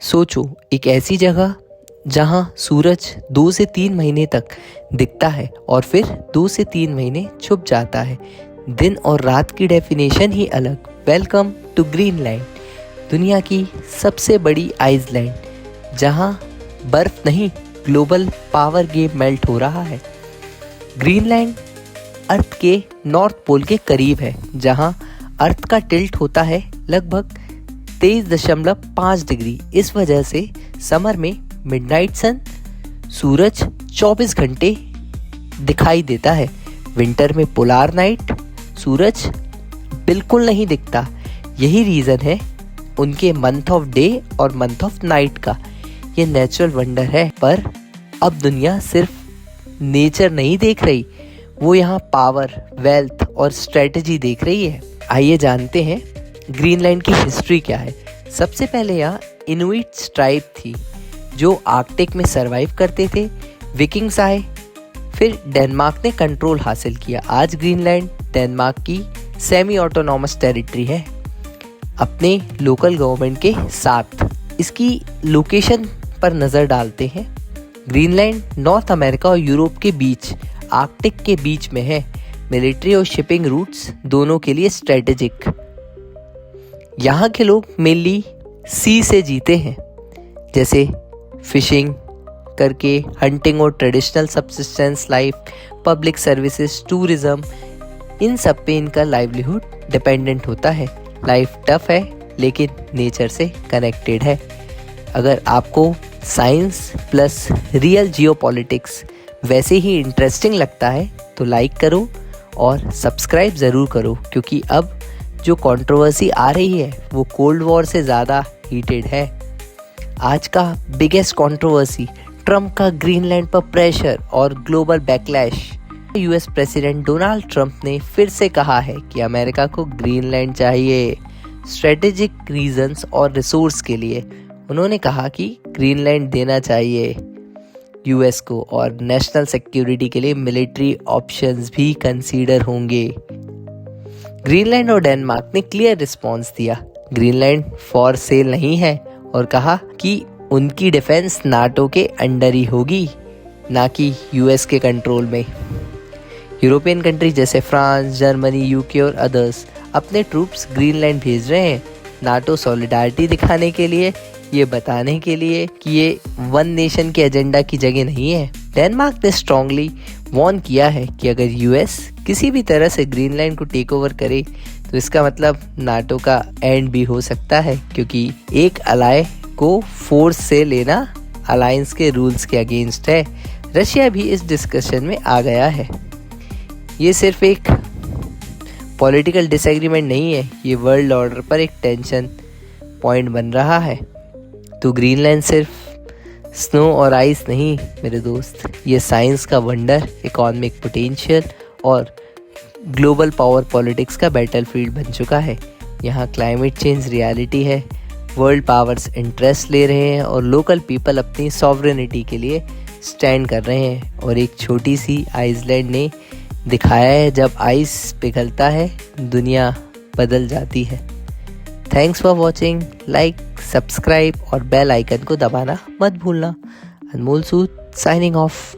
सोचो, एक ऐसी जगह जहां सूरज 2 से 3 महीने तक दिखता है और फिर 2 से 3 महीने छुप जाता है। दिन और रात की डेफिनेशन ही अलग। वेलकम टू ग्रीनलैंड, दुनिया की सबसे बड़ी आइसलैंड, जहां बर्फ नहीं, ग्लोबल पावर गेम मेल्ट हो रहा है। ग्रीनलैंड अर्थ के नॉर्थ पोल के करीब है, जहां अर्थ का टिल्ट होता है लगभग 23.5 डिग्री। इस वजह से समर में मिडनाइट सन, सूरज 24 घंटे दिखाई देता है। विंटर में पोलार नाइट, सूरज बिल्कुल नहीं दिखता। यही रीज़न है उनके मंथ ऑफ डे और मंथ ऑफ नाइट का। ये नेचुरल वंडर है, पर अब दुनिया सिर्फ नेचर नहीं देख रही, वो यहाँ पावर, वेल्थ और स्ट्रेटजी देख रही है। आइए जानते हैं ग्रीनलैंड की हिस्ट्री क्या है। सबसे पहले यहाँ इनुइट ट्राइब थी जो आर्कटिक में सरवाइव करते थे। विकिंग्स आए, फिर डेनमार्क ने कंट्रोल हासिल किया। आज ग्रीनलैंड डेनमार्क की सेमी ऑटोनॉमस टेरिटरी है, अपने लोकल गवर्नमेंट के साथ। इसकी लोकेशन पर नज़र डालते हैं। ग्रीनलैंड नॉर्थ अमेरिका और यूरोप के बीच, आर्कटिक के बीच में है। मिलिट्री और शिपिंग रूट्स दोनों के लिए स्ट्रेटेजिक। यहाँ के लोग मेनली सी से जीते हैं, जैसे फिशिंग करके, हंटिंग और traditional subsistence life, public services, tourism, इन सब पे इनका लाइवलीहुड डिपेंडेंट होता है। लाइफ टफ है लेकिन नेचर से कनेक्टेड है। अगर आपको साइंस प्लस रियल जियोपॉलिटिक्स वैसे ही इंटरेस्टिंग लगता है तो लाइक करो और सब्सक्राइब ज़रूर करो, क्योंकि अब जो कंट्रोवर्सी आ रही है वो कोल्ड वॉर से ज़्यादा हीटेड है। आज का बिगेस्ट कंट्रोवर्सी, ट्रम्प का ग्रीनलैंड पर प्रेशर और global backlash. US president Donald Trump ने फिर से कहा है कि अमेरिका को ग्रीनलैंड चाहिए, स्ट्रेटेजिक रीजंस और रिसोर्स के लिए। उन्होंने कहा कि ग्रीनलैंड देना चाहिए यूएस को, और नेशनल सिक्योरिटी के लिए मिलिट्री ऑप्शंस भी कंसीडर होंगे। ग्रीनलैंड और डेनमार्क ने क्लियर रिस्पॉन्स दिया। ग्रीनलैंड फॉर सेल नहीं है, और कहा कि उनकी डिफेंस नाटो के अंडर ही होगी, ना कि यूएस के कंट्रोल में। यूरोपियन कंट्री जैसे फ्रांस, जर्मनी, यूके और अदर्स अपने ट्रूप्स ग्रीनलैंड भेज रहे हैं, नाटो सॉलिडारिटी दिखाने के लिए, ये बताने के लिए कि ये वन नेशन के एजेंडा की जगह नहीं है। डेनमार्क ने स्ट्रांगली वार्न किया है कि अगर यूएस किसी भी तरह से ग्रीनलैंड को टेक ओवर करे तो इसका मतलब नाटो का एंड भी हो सकता है, क्योंकि एक अलाय को फोर्स से लेना अलायंस के रूल्स के अगेंस्ट है। रशिया भी इस डिस्कशन में आ गया है। ये सिर्फ एक पॉलिटिकल डिसएग्रीमेंट नहीं है, ये वर्ल्ड ऑर्डर पर एक टेंशन पॉइंट बन रहा है। तो ग्रीनलैंड सिर्फ स्नो और आइस नहीं मेरे दोस्त, ये साइंस का वंडर, इकोनॉमिक पोटेंशियल और ग्लोबल पावर पॉलिटिक्स का बैटलफील्ड बन चुका है। यहाँ क्लाइमेट चेंज रियलिटी है, वर्ल्ड पावर्स इंटरेस्ट ले रहे हैं और लोकल पीपल अपनी सॉवरेनिटी के लिए स्टैंड कर रहे हैं। और एक छोटी सी आइसलैंड ने दिखाया है, जब आइस पिघलता है दुनिया बदल जाती है। Thanks for watching. Like, subscribe और बेल आइकन को दबाना मत भूलना। अनमोल सूद साइनिंग ऑफ।